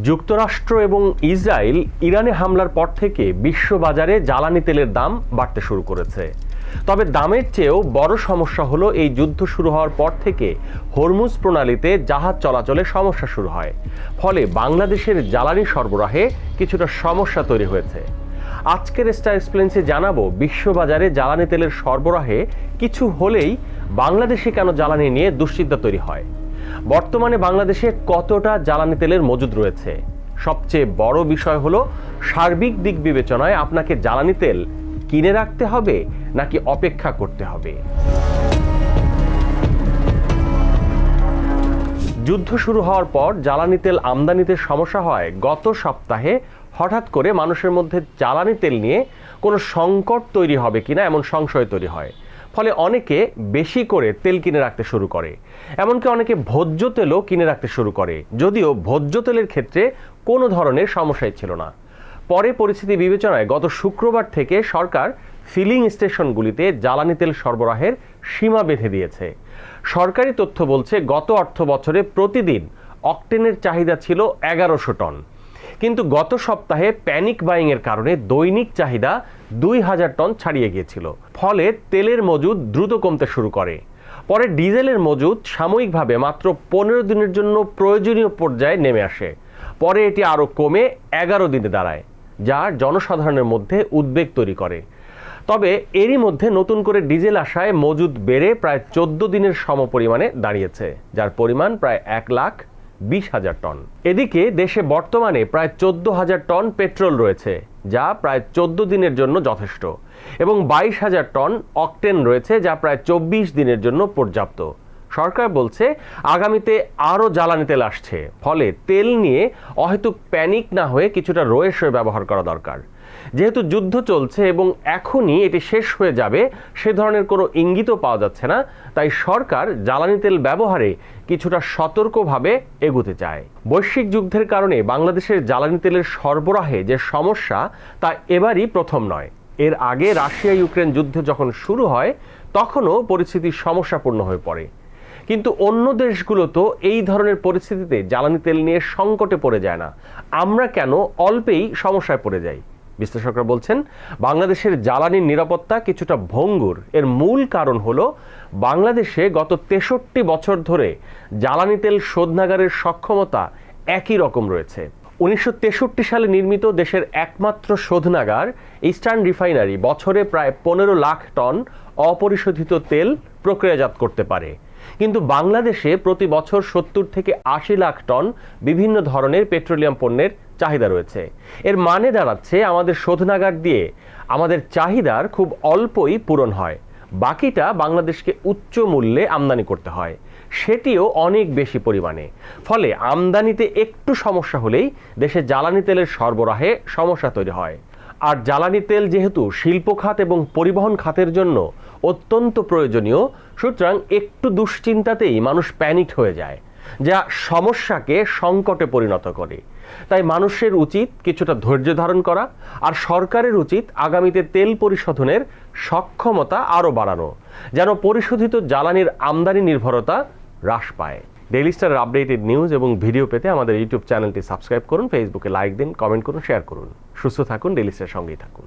যুক্তরাষ্ট্র এবং ইসরায়েল ইরানে হামলার পর থেকে বিশ্ববাজারে জ্বালানি তেলের দাম বাড়তে শুরু করেছে। তবে দামের চেয়েও বড় সমস্যা হলো এই যুদ্ধ শুরু হওয়ার পর থেকে হরমুজ প্রণালীতে জাহাজ চলাচলে সমস্যা শুরু হয়। ফলে বাংলাদেশের জ্বালানি সরবরাহে কিছুটা সমস্যা তৈরি হয়েছে। আজকের স্টার এক্সপ্লেন্সে জানাবো বিশ্ববাজারে জ্বালানি তেলের সরবরাহে কিছু হলেই বাংলাদেশে কেন জ্বালানি নিয়ে দুশ্চিন্তা তৈরি হয়, বর্তমানে বাংলাদেশে কতটা জ্বালানি তেলের মজুদ রয়েছে, সবচেয়ে বড় বিষয় হলো সার্বিক দিক বিবেচনায় আপনাকে জ্বালানি তেল কিনে রাখতে হবে নাকি অপেক্ষা করতে হবে। যুদ্ধ শুরু হওয়ার পর জ্বালানি তেল আমদানিতে সমস্যা হয় গত সপ্তাহে হঠাৎ করে মানুষের মধ্যে জ্বালানি তেল নিয়ে কোনো সংকট তৈরি হবে কিনা এমন সংশয় তৈরি হয়। ফলে অনেকে বেশি করে তেল কিনে রাখতে শুরু করে, এমনকি অনেকে ভোজ্য তেলও কিনে রাখতে শুরু করে, যদিও ভোজ্য তেলের ক্ষেত্রে কোনো ধরনের সমস্যাই ছিল না। পরে পরিস্থিতি বিবেচনায় গত শুক্রবার থেকে সরকার ফিলিং স্টেশনগুলিতে জ্বালানি তেল সরবরাহের সীমা বেঁধে দিয়েছে। সরকারি তথ্য বলছে গত অর্থ বছরে প্রতিদিন অকটেনের চাহিদা ছিল 1100 টন, কিন্তু গত সপ্তাহে প্যানিক বাইংয়ের কারণে দৈনিক চাহিদা 2000 টন ছাড়িয়ে গিয়েছিল। ফলে তেলের মজুদ দ্রুত কমতে শুরু করে। পরে ডিজেলের মজুদ সাময়িকভাবে মাত্র 15 দিনের জন্য প্রয়োজনীয় পর্যায়ে নেমে আসে। পরে এটি আরও কমে 11 দিনে দাঁড়ায়, যা জনসাধারণের মধ্যে উদ্বেগ তৈরি করে। তবে এরই মধ্যে নতুন করে ডিজেল আসায় মজুদ বেড়ে প্রায় 14 দিনের সমপরিমাণে দাঁড়িয়েছে, যার পরিমাণ প্রায় 1,20,000 টন। এদিকে দেশে বর্তমানে প্রায় 14,000 টন পেট্রোল রয়েছে, যা প্রায় 14 দিনের জন্য যথেষ্ট, এবং 22,000 টন অকটেন রয়েছে, যা প্রায় 24 দিনের জন্য পর্যাপ্ত। সরকার বলছে আগামীতে আরও জ্বালানি তেল আসছে, ফলে তেল নিয়ে অহেতুক প্যানিক না হয়ে কিছুটা রয়েছে ব্যবহার করা দরকার। যেহেতু যুদ্ধ চলছে এবং এখনই এটি শেষ হয়ে যাবে সে ধরনের কোনো ইঙ্গিতও পাওয়া যাচ্ছে না, তাই সরকার জ্বালানি তেল ব্যবহারে কিছুটা সতর্কভাবে এগোতে চায়। বৈশ্বিক যুদ্ধের কারণে বাংলাদেশের জ্বালানি তেলের সরবরাহে যে সমস্যা তা এবারই প্রথম নয়। এর আগে রাশিয়া ইউক্রেন যুদ্ধ যখন শুরু হয় তখনও পরিস্থিতি সমস্যাপূর্ণ হয়ে পড়ে, কিন্তু অন্য দেশগুলো তো এই ধরনের পরিস্থিতিতে জ্বালানি তেল নিয়ে সংকটে পড়ে যায় না। আমরা কেন অল্পেই সমস্যায় পড়ে যাই? বিশ্লেষকরা বলছেন বাংলাদেশের জ্বালানির নিরাপত্তা কিছুটা ভঙ্গুর। এর মূল কারণ হলো বাংলাদেশে গত 63 বছর ধরে জ্বালানি তেল শোধনাগারের সক্ষমতা একই রকম রয়েছে। 1963 সালে নির্মিত দেশের একমাত্র শোধনাগার ইস্টার্ন রিফাইনারি বছরে প্রায় 15 লাখ টন অপরিশোধিত তেল প্রক্রিয়াজাত করতে পারে, কিন্তু বাংলাদেশে প্রতি বছর 70 থেকে 80 লাখ টন বিভিন্ন ধরনের পেট্রোলিয়াম পণ্যের চাহিদা রয়েছে। এর মানে দাঁড়াচ্ছে আমাদের শোধনাগার দিয়ে আমাদের চাহিদার খুব অল্পই পূরণ হয়, বাকিটা বাংলাদেশকে উচ্চ মূল্যে আমদানি করতে হয়, সেটিও অনেক বেশি পরিমাণে। ফলে আমদানিতে একটু সমস্যা হলেই দেশে জ্বালানি তেলের সরবরাহে সমস্যা তৈরি হয়। আর জ্বালানি তেল যেহেতু শিল্প খাত এবং পরিবহন খাতের জন্য অত্যন্ত প্রয়োজনীয়, সুতরাং একটু দুশ্চিন্তাতেই মানুষ প্যানিক হয়ে যায়, যা সমস্যাকে সংকটে পরিণত করে। তাই মানুষের উচিত কিছুটা ধৈর্য ধারণ করা, আর সরকারের উচিত আগামীতে তেল পরিশোধনের সক্ষমতা আরও বাড়ানো, যেন পরিশোধিত জ্বালানির আমদানি নির্ভরতা হ্রাস পায়। ডেইলি স্টারের আপডেটেড নিউজ এবং ভিডিও পেতে আমাদের ইউটিউব চ্যানেলটি সাবস্ক্রাইব করুন, ফেসবুকে লাইক দিন, কমেন্ট করুন, শেয়ার করুন। সুস্থ থাকুন, ডেইলি স্টারের সঙ্গেই থাকুন।